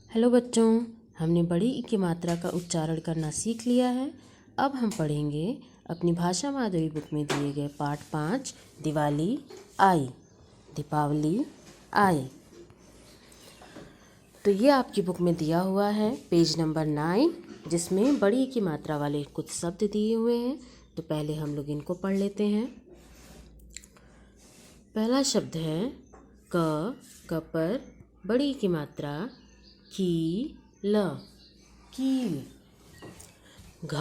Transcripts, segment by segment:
Hello बच्चों, हमने बड़ी ई की मात्रा का उच्चारण करना सीख लिया है। अब हम पढ़ेंगे अपनी भाषा माधुरी बुक में दिए गए पाठ 5 दिवाली आई। दीपावली आई। तो ये आपकी बुक में दिया हुआ है पेज नंबर 9, जिसमें बड़ी ई की मात्रा वाले कुछ शब्द दिए हुए हैं। तो पहले हम लोग इनको पढ़ लेते हैं। पहला शब्द है क पर बड़ी ई की मात्रा कील, कील। घ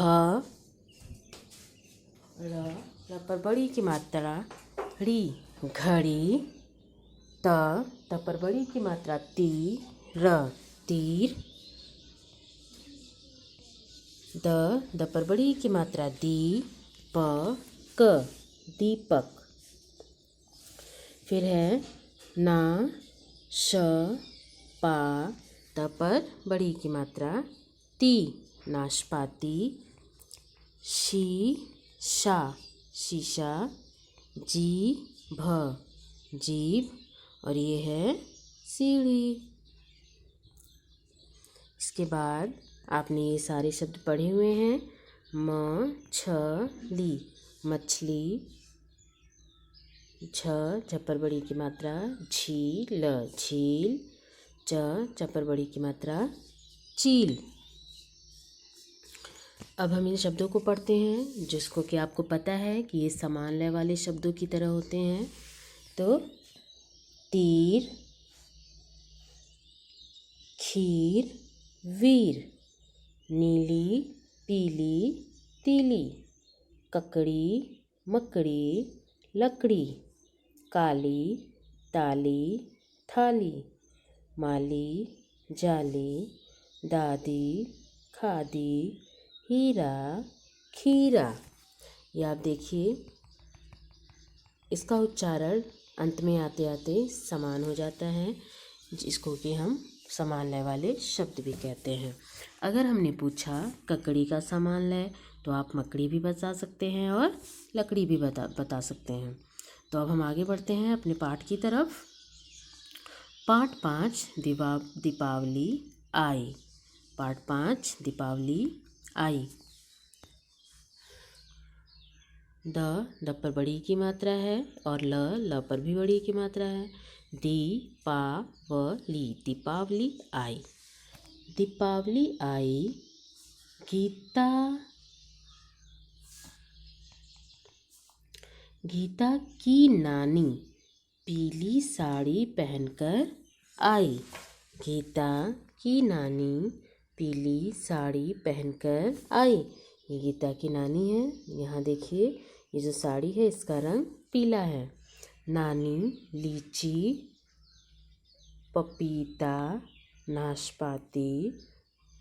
र पर बड़ी की मात्रा री, घड़ी। त पर बड़ी की मात्रा तीर, तीर। द पर बड़ी की मात्रा दीपक, दीपक। फिर है ना श पा, त पर बड़ी की मात्रा ती, नाशपाती। शीशा, शीशा। जीभ, जीभ। और ये है सीढ़ी। इसके बाद आपने ये सारे शब्द पढ़े हुए हैं। मछली, मछली। झ पर बड़ी की मात्रा झील, झील। च पर बड़ी की मात्रा चील। अब हम इन शब्दों को पढ़ते हैं, जिसको कि आपको पता है कि ये समान लय वाले शब्दों की तरह होते हैं। तो तीर, खीर, वीर। नीली, पीली, तीली। ककड़ी, मकड़ी, लकड़ी। काली, ताली, थाली। माली, जाली। दादी, खादी, हीरा, खीरा। ये आप देखिए, इसका उच्चारण अंत में आते आते समान हो जाता है, जिसको कि हम समान लय वाले शब्द भी कहते हैं। अगर हमने पूछा ककड़ी का समान लय, तो आप मकड़ी भी बता सकते हैं और लकड़ी भी बता सकते हैं। तो अब हम आगे बढ़ते हैं अपने पाठ की तरफ। पाठ 5 दीपावली आई। पाठ 5 दीपावली आई। द पर बड़ी की मात्रा है और ल पर भी बड़ी की मात्रा है। दीपावली, दीपावली आई। दीपावली आई। गीता, गीता की नानी पीली साड़ी पहनकर आई। गीता की नानी पीली साड़ी पहनकर आई। ये गीता की नानी है। यहाँ देखिए, ये जो साड़ी है इसका रंग पीला है। नानी लीची, पपीता, नाशपाती।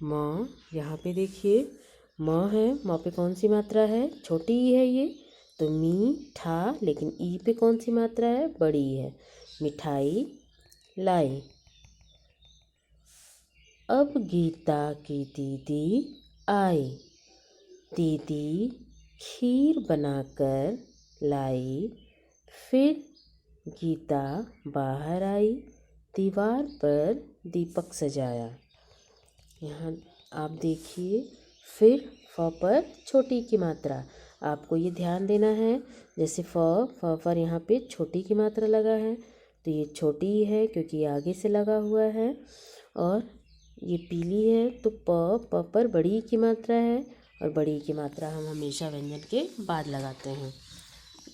म यहाँ पे देखिए, म है। म पे कौन सी मात्रा है? छोटी ई है ये, तो मीठा। लेकिन ई पे कौन सी मात्रा है? बड़ी है। मिठाई लाई। अब गीता की दीदी आई। दीदी खीर बनाकर लाई। फिर गीता बाहर आई, दीवार पर दीपक सजाया। यहाँ आप देखिए, फिर फ पर छोटी की मात्रा। आपको ये ध्यान देना है, जैसे फ पर यहाँ पे छोटी की मात्रा लगा है, तो ये छोटी है क्योंकि ये आगे से लगा हुआ है। और ये पीली है, तो प पर बड़ी की मात्रा है, और बड़ी की मात्रा हम हमेशा व्यंजन के बाद लगाते हैं।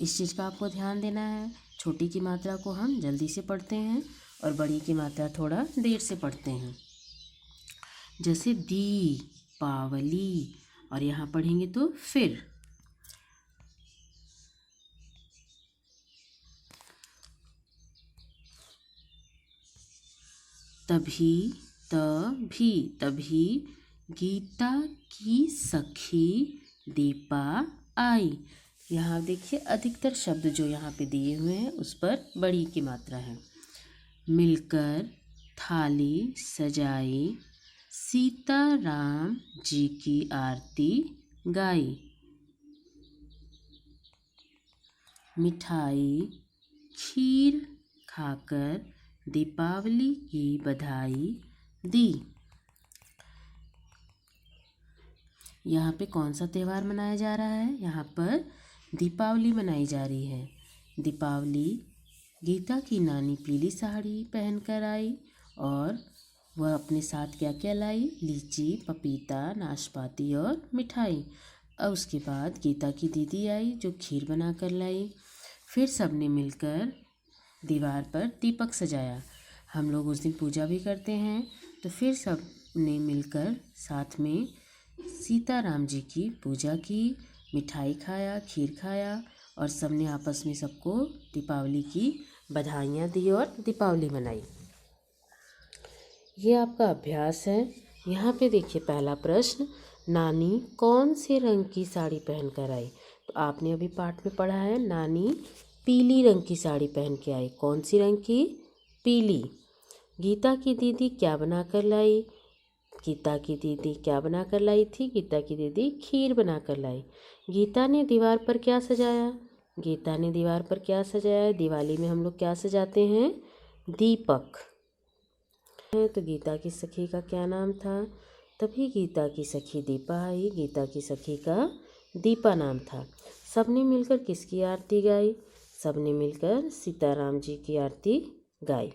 इस चीज़ का आपको ध्यान देना है। छोटी की मात्रा को हम जल्दी से पढ़ते हैं और बड़ी की मात्रा थोड़ा देर से पढ़ते हैं। जैसे दीपावली, और यहाँ पढ़ेंगे तो फिर। तभी, तभी, तभी गीता की सखी दीपा आई। यहाँ देखिए, अधिकतर शब्द जो यहाँ पे दिए हुए हैं उस पर बड़ी की मात्रा है। मिलकर थाली सजाई, सीताराम जी की आरती गाई। मिठाई खीर खाकर दीपावली की बधाई दी। यहाँ पे कौन सा त्यौहार मनाया जा रहा है? यहाँ पर दीपावली मनाई जा रही है। दीपावली गीता की नानी पीली साड़ी पहनकर आई और वह अपने साथ क्या क्या लाई? लीची, पपीता, नाशपाती और मिठाई। और उसके बाद गीता की दीदी आई जो खीर बना कर लाई। फिर सबने मिलकर दीवार पर दीपक सजाया। हम लोग उस दिन पूजा भी करते हैं। तो फिर सब ने मिलकर साथ में सीताराम जी की पूजा की, मिठाई खाया, खीर खाया और सबने आपस में सबको दीपावली की बधाइयाँ दी और दीपावली मनाई। ये आपका अभ्यास है। यहाँ पे देखिए पहला प्रश्न, नानी कौन से रंग की साड़ी पहन कर आई? तो आपने अभी पाठ में पढ़ा है नानी पीली रंग की साड़ी पहन के आई। कौन सी रंग की? पीली। गीता की दीदी क्या बना कर लाई? गीता की दीदी क्या बना कर लाई थी? गीता की दीदी खीर बना कर लाई। गीता ने दीवार पर क्या सजाया? गीता ने दीवार पर क्या सजाया? दिवाली में हम लोग क्या सजाते हैं? दीपक। तो गीता की सखी का क्या नाम था? तभी गीता की सखी दीपा आई। गीता की सखी का दीपा नाम था। सबने मिलकर किसकी आरती गाई? सबने मिलकर सीताराम जी की आरती गाई।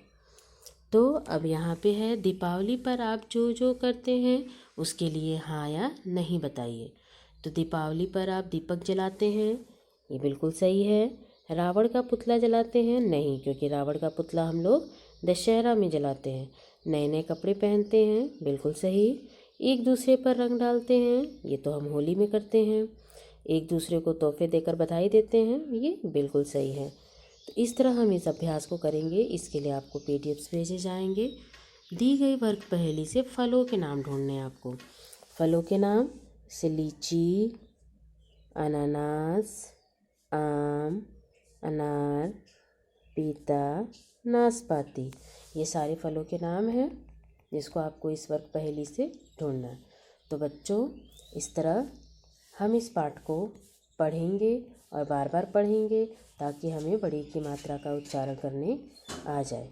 तो अब यहाँ पे है दीपावली पर आप जो जो करते हैं उसके लिए हाँ या नहीं बताइए। तो दीपावली पर आप दीपक जलाते हैं, ये बिल्कुल सही है। रावण का पुतला जलाते हैं? नहीं, क्योंकि रावण का पुतला हम लोग दशहरा में जलाते हैं। नए नए कपड़े पहनते हैं? बिल्कुल सही। एक दूसरे पर रंग डालते हैं? ये तो हम होली में करते हैं। एक दूसरे को तोहफे देकर बधाई देते हैं? ये बिल्कुल सही है। तो इस तरह हम इस अभ्यास को करेंगे। इसके लिए आपको PDFs भेजे जाएंगे। दी गई वर्ग पहेली से फलों के नाम ढूंढने हैं आपको। फलों के नाम से लीची, अनानास, आम, अनार, पपीता, नाशपाती, ये सारे फलों के नाम हैं जिसको आपको इस वर्ग पहेली से ढूंढना है। तो बच्चों, इस तरह हम इस पाठ को पढ़ेंगे और बार बार पढ़ेंगे ताकि हमें बड़ी की मात्रा का उच्चारण करने आ जाए।